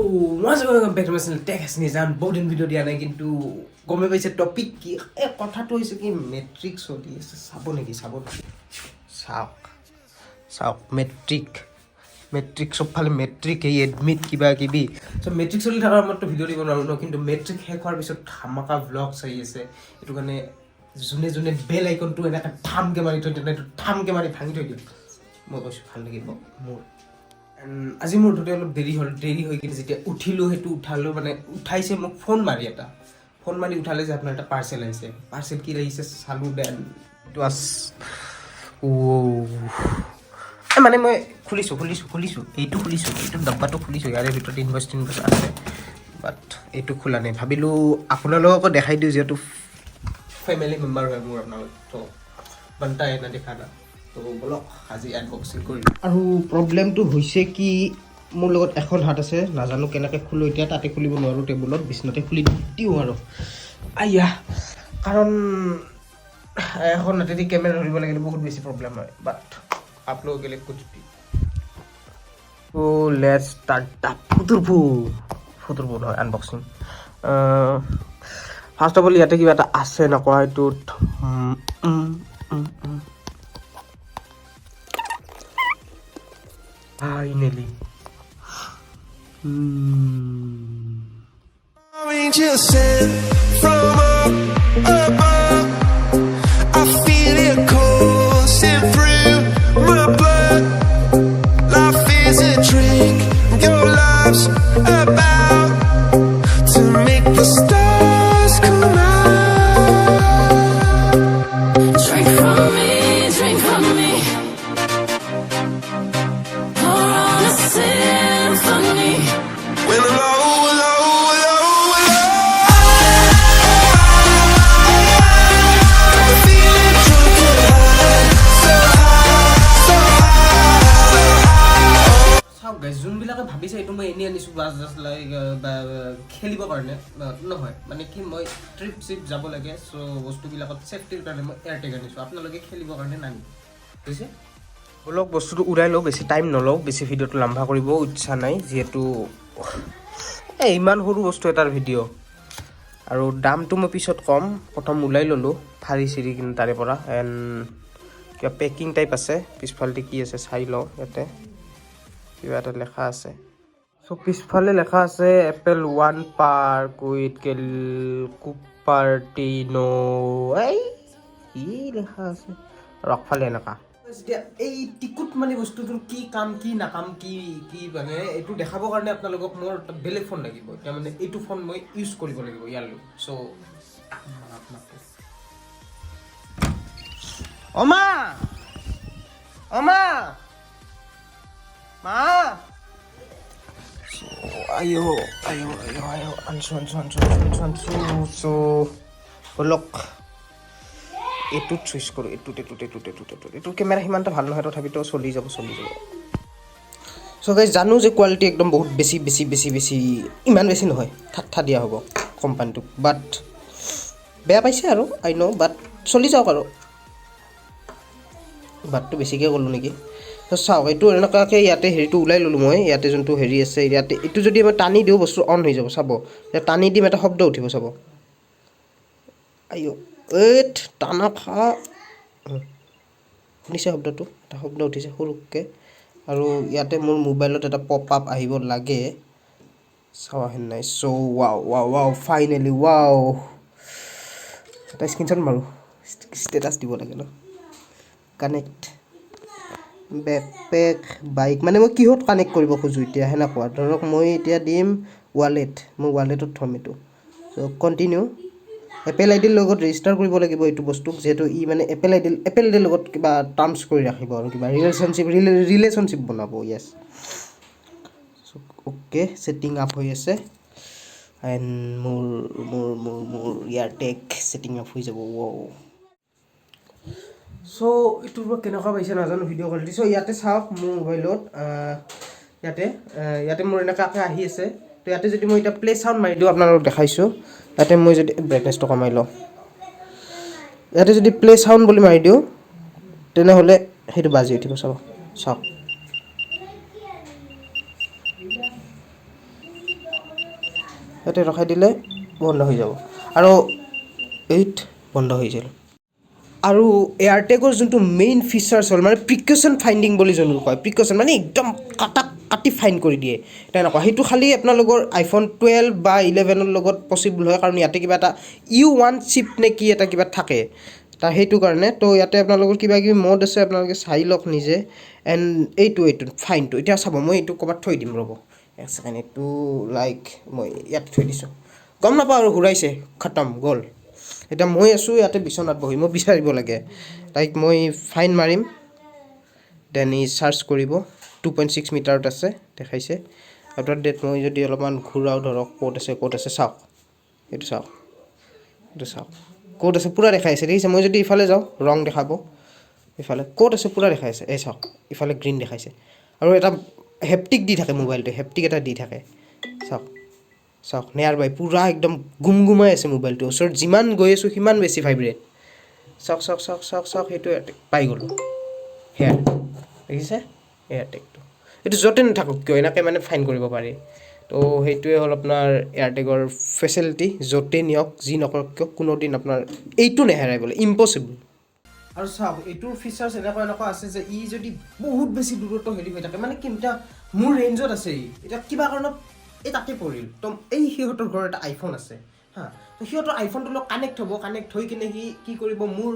Once again, back to my channel, tech has nisan boarding video dia na kintu gome paise topic ki kotha to hoise ki metric choli ase sabo neki sabo sauk metric sob phale metric ei admit kiba kibi so metric choli thakar amar to video dibo naru no kintu metric hek hor bisot dhamaka vlog sai ase etu kane june bell icon to enaka dham ke mari to dham ke mari bhangi thoi dio moi koisu bhal lagibo mor আজি মোৰ উঠোতে অলপ দেৰি হৈ কিনে যেতিয়া উঠিলো হেতু উঠালো মানে উঠাইছে মোক ফোন মাৰি উঠালে যে আপোনাৰ এটা পাৰ্সেল আহিছে পাৰ্সেল কি আহিছে চালু দেন ইট ওয়াজ মানে মই খুলিছো এইটো ডাব্বাটো খুলিছো ইয়াৰ ভিতৰত ইনভয়েস আছে বাট এইটো খোলা নাই ভাবিলো আপোনালোকক দেখাই দিও যেটো ফ্যামিলি মেম্বাৰ হয় মোৰ আপোনালোক তো বনতা है ना দেখানা তো বলো আজি আনবক্সিং কৰি আৰু প্ৰবলেমটো হৈছে কি মোৰ লগত এখন হাত আছে নাজানো কেনেকৈ খুলো এতিয়া তাতে খুলিব নোৱাৰো টেবুলত বিছনাতে খুলি দিও আৰু আইয়া কাৰণ এখন হাতেদি কেমেৰা ধৰিব লাগিলে বহুত বেছি প্ৰবলেম হয় বাট आप लोगों के लिए कुछ भी तो लेट्स स्टार्ट द फुटरफुल হয় আনবক্সিং ফার্স্ট অফ অল ইয়াতে কিবা এটা আছে নকৰা এটোত Finally. Angels sent from up above. I feel it coursing through my blood. Life is a drink. Your love's about to make the stars come out. Drink from me. যোনবিলাকে ভাবিছে এইটো মই এনে আনিছো বাস জাস্ট লাইক খেলিব কাৰণে নহয় মানে কি মই ট্ৰিপ চিপ যাব লাগে সো বস্তুবিলাকত সেফটিৰ কাৰণে মই এয়াৰটেগ আনিছো আপোনালোকে খেলিব কাৰণে নানি বুজিছে বলক বস্তুটো উৰাই লও বেছি টাইম নলও বেছি ভিডিওটো লম্বা কৰিব ইচ্ছা নাই যেহেতু ইমান সৰু বস্তু এটাৰ ভিডিও আৰু দামটো মই পিছত কম প্ৰথম উলাই ললো ফাৰি চিৰি কিনে তাৰে পৰা এন্ড কিবা পেকিং টাইপ আছে পিছফালতে কি আছে চাই লও ইয়াতে কিবা এটা লেখা আছে সো পিছফালে লেখা আছে এপল 1 পার্ক উইথ কুপারটিনো এই কি লেখা আছে ৰকফালে এনেকা যেতিয়া এই টিকুট মানে বস্তুটোৰ কি কাম কি নাকাম কি মানে এইটো দেখাবৰ কাৰণে আপোনালোকক মোৰ বেলেগ ফোন লাগিব এতিয়া মানে এইটো ফোন মই ইউজ কৰিব লাগিব ইয়ালৈ সো অমা মা ayo ansu so বলক এটু চুইচ কৰো এটু ক্যামেৰা হিমানটা ভাল নহয় তথাপিতো চলি যাব সো গাইস জানো যে কোৱালিটি একদম বহুত বেছি ইমান বেছি নহয় ঠাঠা দিয়া হ'ব কোম্পানীটো বাট বেয়া পাইছে আৰু আই নো বাট চলি যাওক আৰু বাটটো বেছিকে গলো নেকি তো চাও এইটো এনেকাকে ইয়াতে হেৰিটো উলাই ললো মই ইয়াতে যোনটো হেৰি আছে ইয়াতে এটো যদি মই টানি দিও বস্তু অন হৈ যাব চাব এটা টানি দিম এটা শব্দ উঠিব চাব আইও এট টানা খা শুনিছে শব্দটো এটা শব্দ উঠিছে সৰুকে আৰু ইয়াতে মোৰ মোবাইলত এটা পপ আপ আহিব লাগে চাও হেন নাই সো ওয়াও ফাইনালি ওয়াও এটা স্ক্ৰিনশ্বট মাৰো ষ্টেটাস দিব লাগে ন কানেক্ট ব্যাকপ্যাক বাইক মানে মই কিহত কানেক্ট কৰিব খোজো এতিয়া হেনা কোৱা ধৰক মই এতিয়া দিম ওয়ালেট মই ওয়ালেটত থম এটো সো কন্টিনিউ এপল আইডিৰ লগত ৰেজিষ্টাৰ কৰিব লাগিব এইটো বস্তু যেটো ই মানে এপল আইডিৰ লগত কিবা টাৰ্মছ কৰি ৰাখিব আৰু কিবা ৰিলেশনশিপ বনাব yes so okay setting up হৈ আছে এন্ড মোৰ এয়াৰটেগ সেটিং আপ হৈ যাব ওয়াও সো ইটো কেনেকুৱা পাইছে নাজানো ভিডিও কোৱালিটি সো ইয়াতে চাওক মোৰ মোবাইলত ইয়াতে মোৰ এনেকাকে আহি আছে তো ইয়াতে যদি মই এটা প্লে সাউন্ড মাৰি দিও আপোনালোকক দেখাইছো ইয়াতে মই যদি ব্ৰাইটনেছটো কমাই লও ইয়াতে যদি প্লে সাউন্ড বুলি মাৰি দিও তেনে হলে হেতু বাজি উঠিব চাওক ইয়াতে ৰখাই দিলে বন্ধ হৈ যাব আৰু এইট বন্ধ হৈ যায় আৰু এয়াৰটেগৰ যোনটো মেইন ফিচাৰ্ছ হ'ল মানে প্ৰিকশ্যন ফাইণ্ডিং বুলি যোনটো কয় প্ৰিকশ্যন মানে একদম কাটি ফাইণ্ড কৰি দিয়ে তেনেকুৱা সেইটো খালি আপোনালোকৰ আইফোন 12 বা 11ৰ লগত পচিবল হয় কাৰণ ইয়াতে কিবা এটা U1 চিপ নে কি এটা কিবা থাকে তাৰ সেইটো কাৰণে তো ইয়াতে আপোনালোকৰ কিবা কিবি মড আছে আপোনালোকে চাই লওক নিজে এণ্ড এইটো ফাইনটো এতিয়া চাব মই এইটো ক'ৰবাত থৈ দিম ৰ'ব এক ছেকেণ্ড এইটো লাইক মই ইয়াত থৈ দিছোঁ গম নাপাওঁ আৰু ঘূৰাইছে খতম গ'ল এতিয়া মই আছোঁ ইয়াতে বিচনাত বহি মই বিচাৰিব লাগে তাইক মই ফাইন মাৰিম দেন ই চাৰ্চ কৰিব 2.6 মিটাৰত আছে দেখাইছে আফটাৰ ডেট মই যদি অলপমান ঘূৰাও ধৰক ক'ত আছে চাওক এইটো চাওক ক'ত আছে পূৰা দেখাইছে দেখিছে মই যদি ইফালে যাওঁ ৰং দেখাব ইফালে ক'ত আছে পূৰা দেখাইছে এই চাওক ইফালে গ্ৰীণ দেখাইছে আৰু এটা হেপটিক দি থাকে মোবাইলটো হেপটিক এটা দি থাকে চাওক নেয়াৰ বাই পূৰা একদম গুমগুমাই আছে মোবাইলটো ওচৰত যিমান গৈ আছোঁ সিমান বেছি ভাইব্ৰেট চাওক সেইটো পাই গ'লোঁ হেয়াৰ দেখিছে এয়াৰটেগটো এইটো য'তে নাথাকক কিয় এনেকৈ মানে ফাইন কৰিব পাৰি তো সেইটোৱে হ'ল আপোনাৰ এয়াৰটেগৰ ফেচিলিটি য'তে নিয়ক যি নকৰক কিয় কোনোদিন আপোনাৰ এইটো নেহেৰাই বোলে ইম্পচিবল আৰু চাওক এইটোৰ ফিচাৰ্ছ এনেকুৱা আছে যে ই যদি বহুত বেছি দূৰত্ব হেৰি হৈ থাকে মানে কি এতিয়া মোৰ ৰেঞ্জত আছে এতিয়া কিবা কাৰণত এই তাতে পৰিল তো এই সিহঁতৰ ঘৰত এটা আইফোন আছে হা তো সিহঁতৰ আইফোনটোৰ লগত কানেক্ট হৈ কিনে সি কি কৰিব মোৰ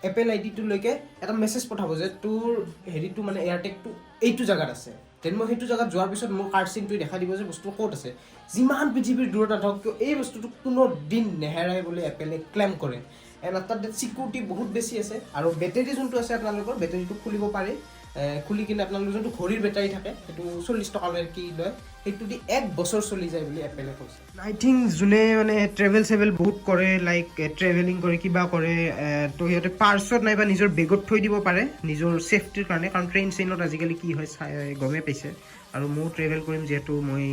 এপল আইডিটোলৈকে এটা মেছেজ পঠাব যে তোৰ হেৰিটো মানে এয়াৰটেগটো এইটো জেগাত আছে দেন মই সেইটো জেগাত যোৱাৰ পিছত মোৰ কাৰ্ড চিনটোৱে দেখা দিব যে বস্তুটো ক'ত আছে যিমান পৃথিৱীৰ দূৰত নাথাকক কিয় এই বস্তুটো কোনো দিন নেহেৰাই বুলি এপলে ক্লেইম কৰে এণ্ড আফটাৰ ডেট ছিকিউৰিটি বহুত বেছি আছে আৰু বেটেৰী যোনটো আছে আপোনালোকৰ বেটেৰীটো খুলিব পাৰে খুলি কিনে আপোনালোকৰ যোনটো ঘড়ীৰ বেটাৰী থাকে সেইটো 40 টকালৈ কি লয় সেইটো দি 1 বছৰ চলি যায় বুলি এপলে কৈছে আই থিংক যোনে মানে ট্ৰেভেল বহুত কৰে লাইক ট্ৰেভেলিং কৰে কিবা কৰে তো সিহঁতে পাৰ্চত নাইবা নিজৰ বেগত থৈ দিব পাৰে নিজৰ ছেফটিৰ কাৰণে কাৰণ ট্ৰেইন চেইনত আজিকালি কি হয় গমেই পাইছে আৰু ময়ো ট্ৰেভেল কৰিম যিহেতু মই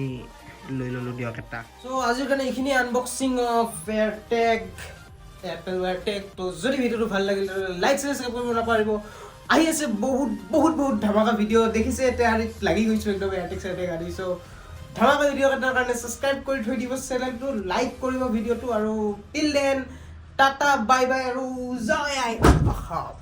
লৈ ল'লোঁ দিয়ক এটা চ' আজিৰ কাৰণে এইখিনি আনবক্সিং অফ এয়াৰটেগ এপল এয়াৰটেগ তো যদি ভিডিঅ'টো ভাল লাগিল লাইক সাবস্ক্ৰাইব কৰিব নাপাহৰিব আহি আছে বহুত ধামাকা ভিডিঅ' দেখিছে এতিয়া লাগি গৈছোঁ একদম এয়াৰটেগ আহি চ' ধামাকা ভিডিঅ' এটাৰ কাৰণে ছাবস্ক্ৰাইব কৰি থৈ দিব চেনেলটো লাইক কৰিব ভিডিঅ'টো আৰু till then tata bye bye আৰু জয় আই অসম